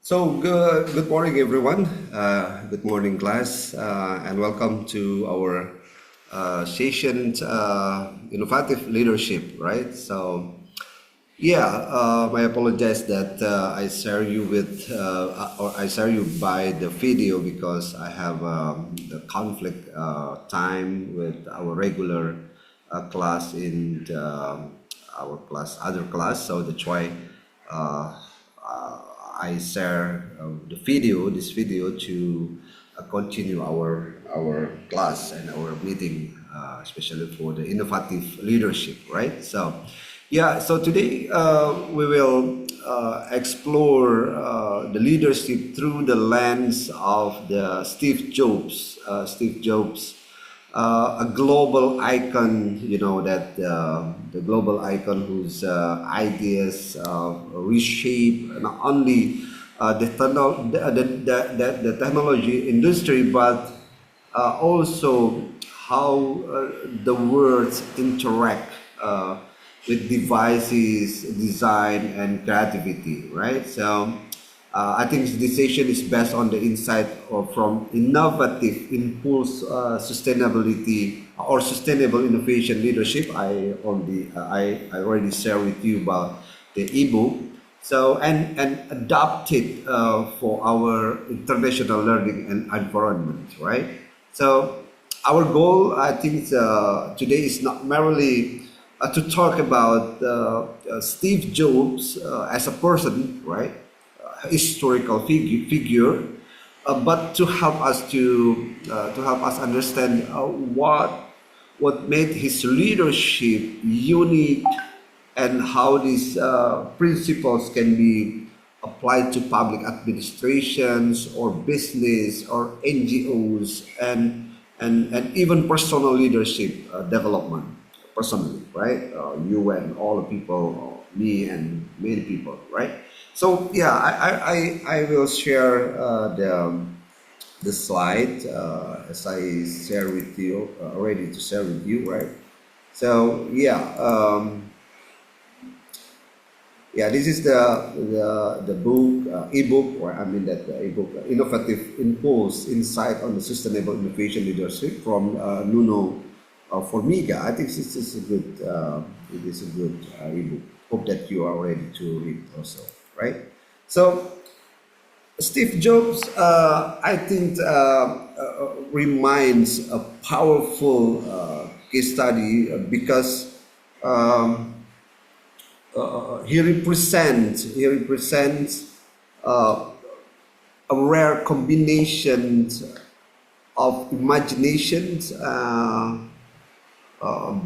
Good morning, everyone. Good morning, class, and welcome to our session, Innovative Leadership, right? I apologize that I share you or I share you by the video because I have the conflict time with our regular class in other class, so that's why uh, I share this video to continue our class and our meeting, especially for the innovative leadership, right? So today we will explore the leadership through the lens of the Steve Jobs. Steve Jobs, a global icon, the global icon whose ideas reshape not only the technology industry, but also how the words interact with devices, design, and creativity, right? I think this session is based on the insight from innovative impulse, sustainability, or sustainable innovation leadership. I already shared with you about the ebook. And adopt it for our international learning and environment, right? So our goal, I think, today is not merely to talk about Steve Jobs as a person, right? Historical figure, but to help us understand what made his leadership unique and how these principles can be applied to public administrations or business or NGOs and even personal leadership development personally, right? You and all the people, me and many people, right? I will share the slide as I share with you, ready to share with you, right? So yeah. This is the book, ebook, or I mean that the ebook, Innovative Impulse: Insight on the Sustainable Innovation Leadership from Nuno Formiga. I think this is a good ebook. Hope that you are ready to read also, right? So Steve Jobs, I think, reminds a powerful case study because. He represents a rare combination of imagination,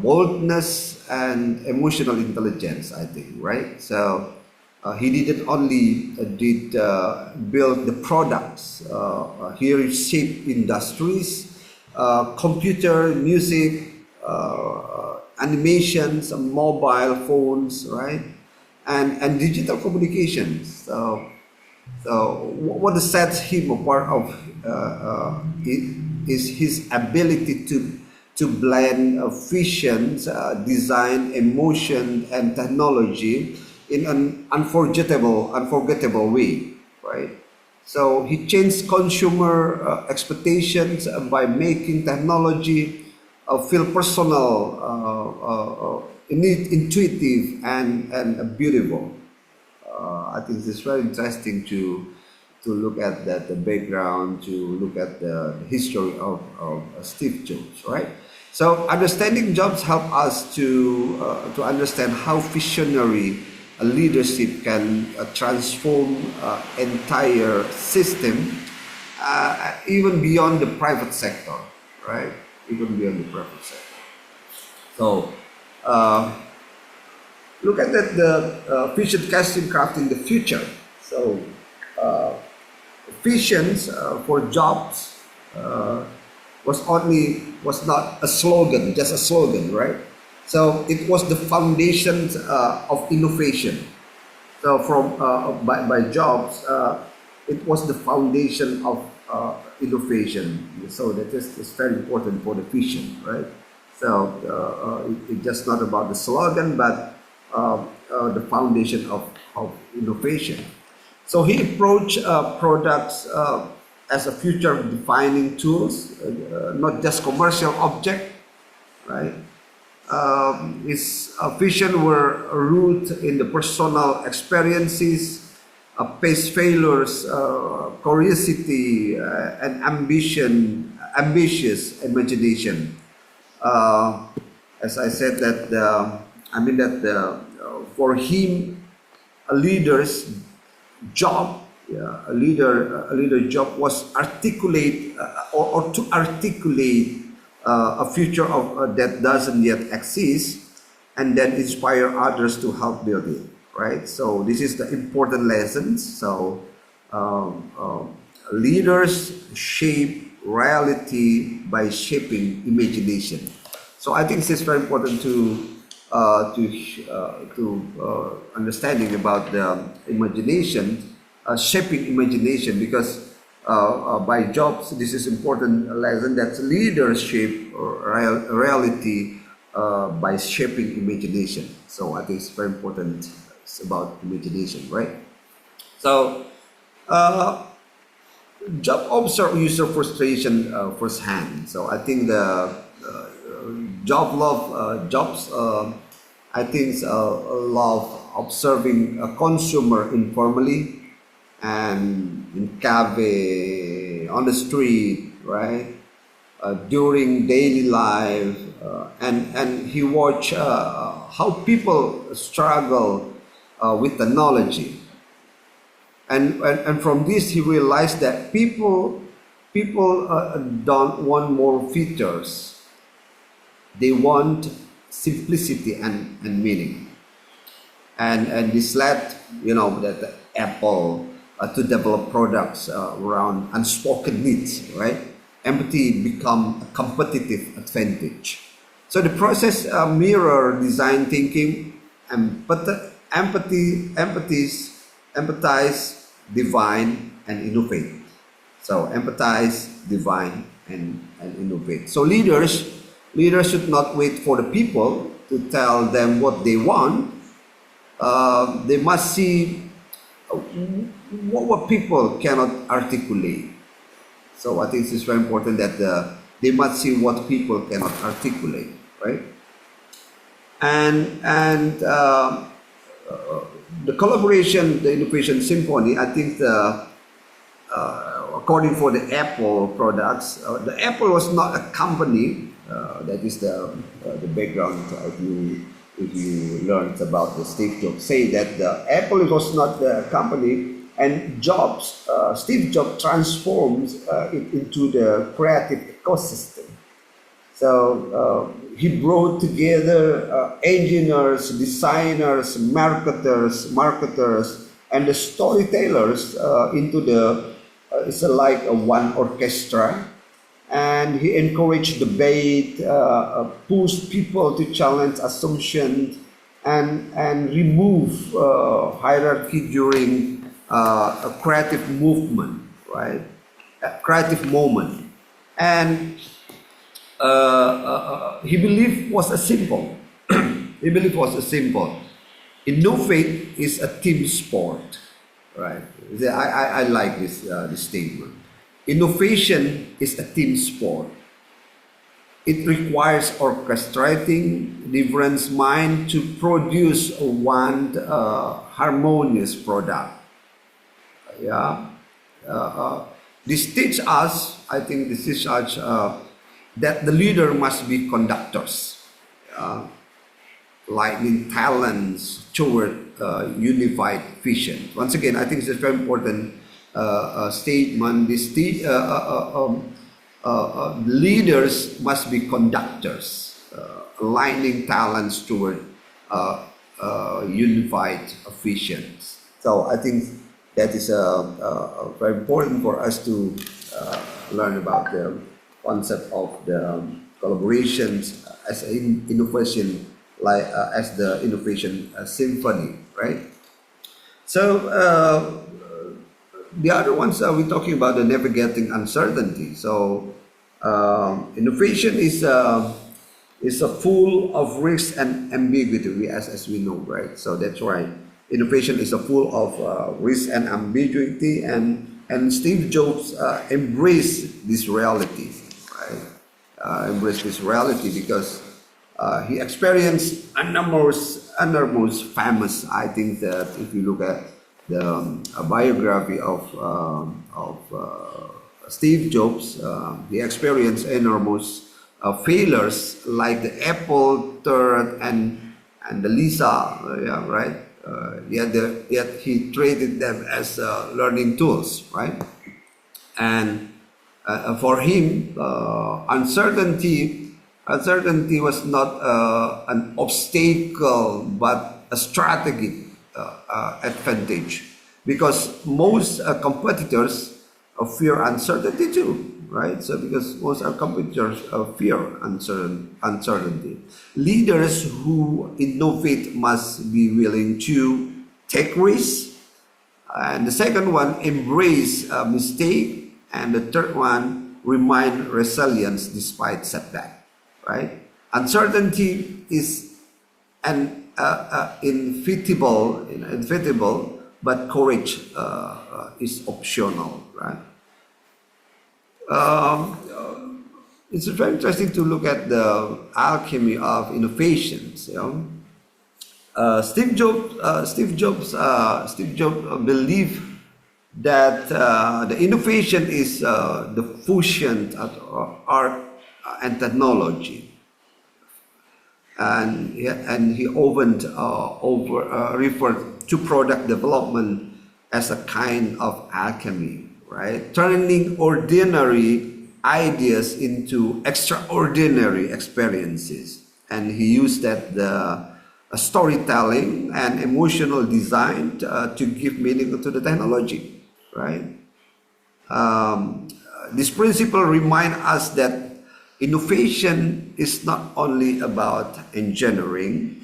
boldness, and emotional intelligence, I think, right? He didn't only build the products. He reshaped industries, computer, music, animations, mobile phones, right, and digital communications. What sets him apart is his ability to blend vision, design, emotion, and technology in an unforgettable way, right? So he changed consumer expectations by making technology feel personal, intuitive, and beautiful. I think it's very interesting to look at the background, to look at the history of Steve Jobs, right? So understanding Jobs help us to understand how visionary leadership can transform entire system, even beyond the private sector, right? Even beyond the private sector. So, look at the vision casting crafting the future. So, visions for Jobs was not a slogan, just a slogan, right? So it was the foundation of innovation. So by Jobs, it was the foundation of innovation. So that is very important for the vision, right? So it's just not about the slogan, but the foundation of innovation. So he approached products as a future-defining tools, not just commercial object, right? His vision were rooted in the personal experiences, pace failures, curiosity, and ambitious imagination. Uh, as I said that for him, a leader's job, yeah, a leader job was articulate or to articulate a future that doesn't yet exist, and then inspire others to help build it. Right. So this is the important lessons. So leaders shape reality by shaping imagination. So I think this is very important to understanding about the imagination, shaping imagination, because by jobs this is important lesson that leaders shape reality by shaping imagination. So I think it's very important. It's about imagination, right? So uh, job observe user frustration firsthand. So I think the jobs. I think love observing a consumer informally and in cafe, on the street, right? During daily life, and he watched how people struggle with technology, and from this he realized that people don't want more features, they want simplicity and meaning, and this led that Apple to develop products around unspoken needs, right? Empathy become a competitive advantage. So the process mirror design thinking, empathize, divine, and innovate. So empathize, divine, and innovate. So leaders should not wait for the people to tell them what they want. They must see what people cannot articulate. So I think it's very important that they must see what people cannot articulate, right? And the collaboration, the innovation symphony. I think according for the Apple products, the Apple was not a company. That is the background. If you learned about the Steve Jobs, say that the Apple was not the company, and Steve Jobs transforms it into the creative ecosystem. So he brought together engineers, designers, marketers, and the storytellers into the it's like a one orchestra. And he encouraged debate, pushed people to challenge assumptions, and remove hierarchy during a creative movement, right? A creative moment. And he believed was a simple. He believed was a simple. Innovate is a team sport, right? I like this statement. Innovation is a team sport. It requires orchestrating different minds to produce one harmonious product. Yeah. This teaches us, I think this is such that the leader must be conductors, lightning talents toward unified vision. Once again, I think it's a very important statement. Leaders must be conductors, aligning talents toward unified visions. So I think that is very important for us to learn about the concept of the collaborations as an innovation, like as the innovation symphony, right? So the other ones we're talking about the navigating uncertainty. So innovation is a full of risk and ambiguity, as we know, right? So that's why innovation is full of risk and ambiguity, and Steve Jobs embraced this reality, right? Embraced this reality because he experienced enormous famous. I think that if you look at the biography of Steve Jobs, he experienced enormous failures like the Apple third and the Lisa, yeah, right? Yet he treated them as learning tools, right? And for him, uncertainty was not an obstacle but a strategic advantage, because most competitors fear uncertainty too, right? So because most competitors fear uncertainty. Leaders who innovate must be willing to take risks, and the second one, embrace a mistake, and the third one, remain resilience despite setback, right? Uncertainty is an inevitable, but courage is optional, right? It's very interesting to look at the alchemy of innovations. You know? Steve Jobs believed that the innovation is the fusion of art and technology, and he often referred to product development as a kind of alchemy, right? Turning ordinary ideas into extraordinary experiences, and he used that the storytelling and emotional design to give meaning to the technology, right? This principle reminds us that innovation is not only about engineering,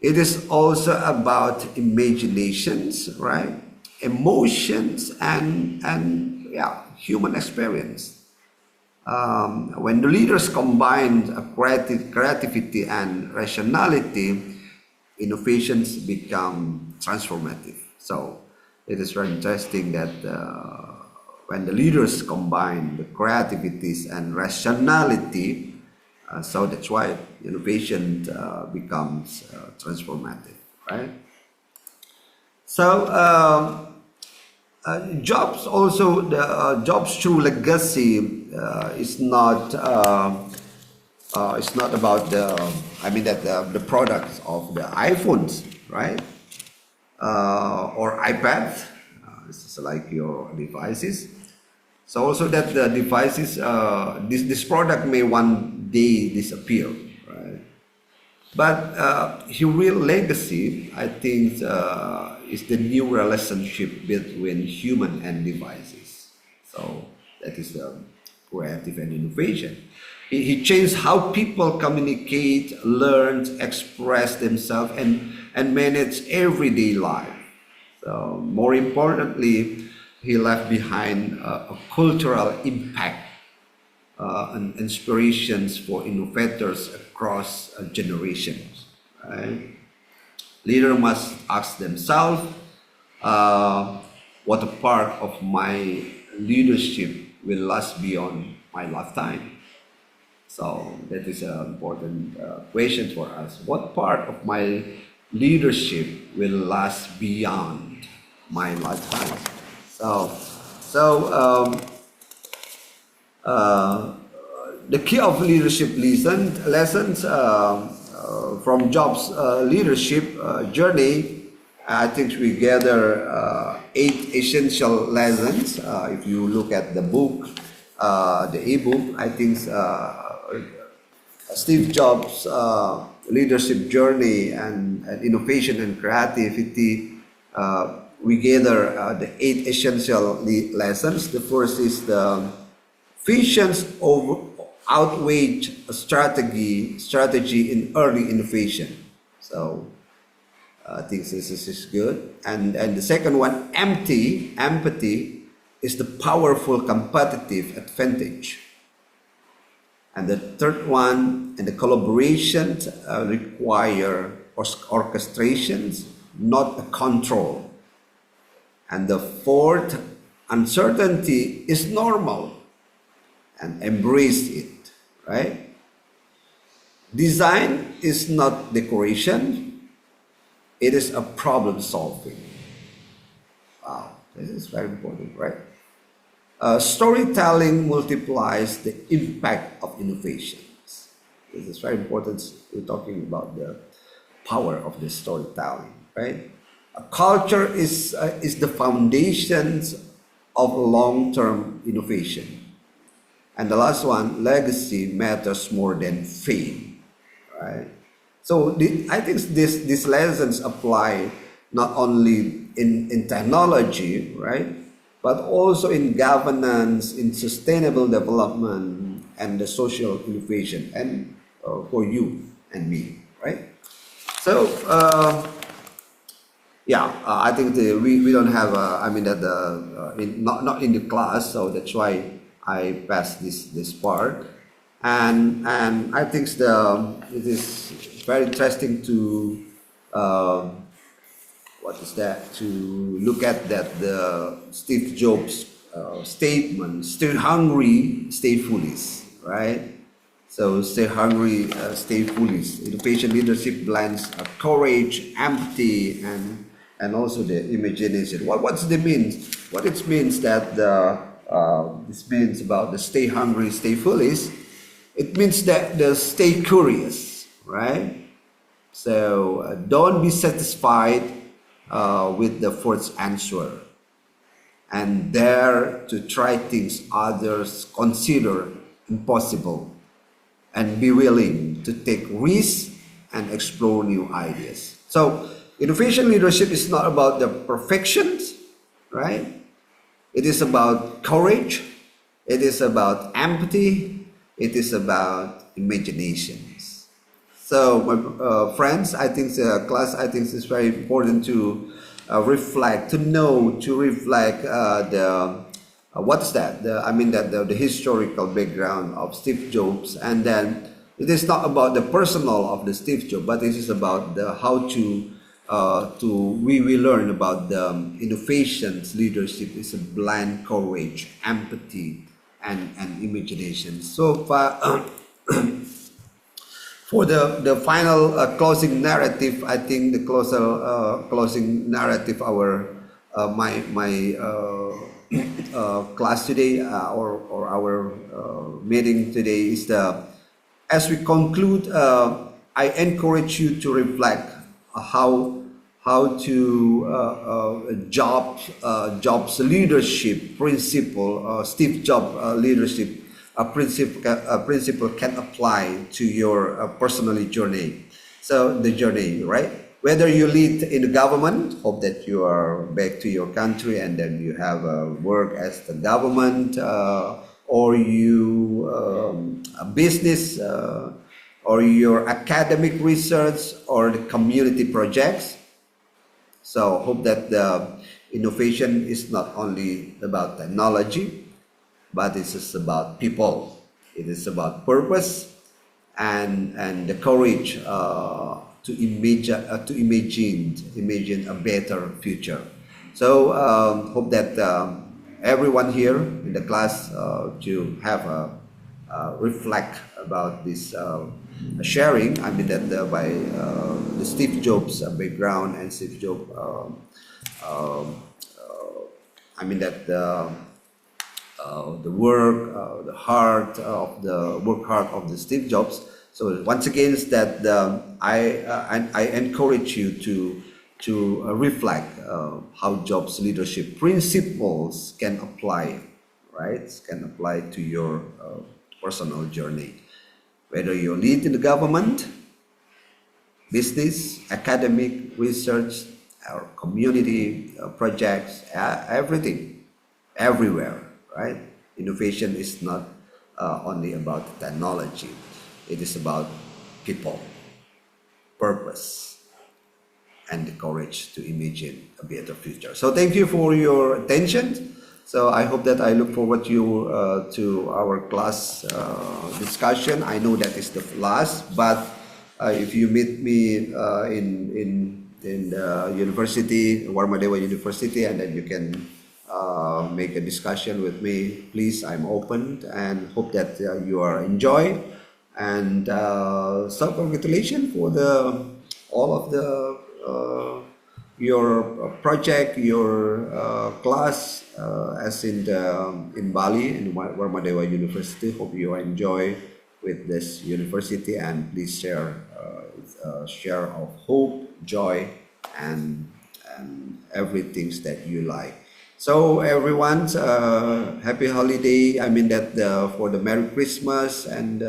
it is also about imaginations, right? Emotions and human experience. When the leaders combine creativity and rationality, innovations become transformative. So it is very interesting that when the leaders combine the creativities and rationality, so that's why innovation becomes transformative, right? So Jobs also, the Jobs' true legacy is not about the products of the iPhones, right? Or iPads. This is like your devices. So also that the devices, this product may one day disappear, right? But his real legacy, I think, is the new relationship between human and devices. So that is creative and innovation. He changed how people communicate, learn, express themselves, and manage everyday life. So more importantly, he left behind a cultural impact and inspirations for innovators across generations. Right? Leaders must ask themselves, what a part of my leadership will last beyond my lifetime? So that is an important question for us. What part of my leadership will last beyond my lifetime? So the key of leadership lessons from Jobs' leadership journey, I think we gather 8 essential lessons. If you look at the book, the ebook, I think Steve Jobs' leadership journey and innovation and creativity, we gather the 8 essential lessons. The first is the visions outweigh strategy in early innovation. So I think this is good. And the second one, empathy is the powerful competitive advantage. And the third one, and the collaboration require orchestrations, not a control. And the fourth, uncertainty is normal and embrace it, right? Design is not decoration, it is a problem solving. Wow, this is very important, right? Storytelling multiplies the impact of innovations. This is very important. We're talking about the power of the storytelling, right? A culture is the foundations of long-term innovation. And the last one, legacy matters more than fame, right? So I think these lessons apply not only in technology, right, but also in governance, in sustainable development, and the social innovation, and for you and me, right? So yeah, I think we don't have I mean that not in the class, so that's why I passed this part, and I think it is very interesting to what is that, to look at that the Steve Jobs statement: "Stay hungry, stay foolish," right? So stay hungry, stay foolish. Innovation leadership blends courage, empathy, and also the imagination. What's the means? What it means that this means about the stay hungry, stay foolish. It means that the stay curious, right? So don't be satisfied with the first answer, and dare to try things others consider impossible, and be willing to take risks and explore new ideas. So innovation leadership is not about the perfections, right? It is about courage, it is about empathy, it is about imaginations. So my friends, I think the class, I think it's very important to reflect, to reflect the what is that? I mean that the historical background of Steve Jobs, and then it is not about the personal of the Steve Jobs, but it is about the how we learn about the innovations. Leadership is a blind courage, empathy, and imagination. So for the final closing narrative, I think the closing narrative, our my class today, or our meeting today is as we conclude, I encourage you to reflect how to Jobs leadership principle, Steve Jobs leadership principle can apply to your personal journey. So the journey, right? Whether you lead in the government, hope that you are back to your country and then you have work as the government, or you a business, or your academic research, or the community projects. So hope that the innovation is not only about technology, but it's just about people. It is about purpose and the courage to imagine a better future. So hope that everyone here in the class to have reflect about this sharing. I mean that by the Steve Jobs background and Steve Jobs. I mean that the work, the heart of the work hard of the Steve Jobs. So once again, is that I encourage you to reflect how Jobs leadership principles can apply, right? Can apply to your personal journey, whether you lead in the government, business, academic, research, or community projects, everything, everywhere. Right? Innovation is not only about technology. It is about people, purpose, and the courage to imagine a better future. So thank you for your attention. So I hope that I look forward to our class discussion. I know that is the last, but if you meet me in the university, Warmadewa University, and then you can make a discussion with me. Please, I'm open and hope that you are enjoy. And so congratulations for the all of the your project, your class, as in Bali in Warmadewa University. Hope you enjoy with this university, and please share of hope, joy, and everything that you like. So everyone's happy holiday. I mean that for the Merry Christmas, and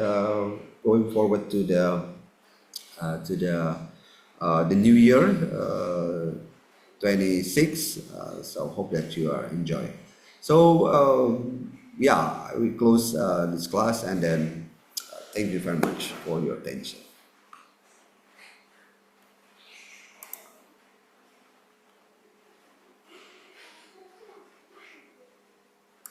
going forward to the New Year 26. So hope that you are enjoying. So yeah, we close this class, and then thank you very much for your attention.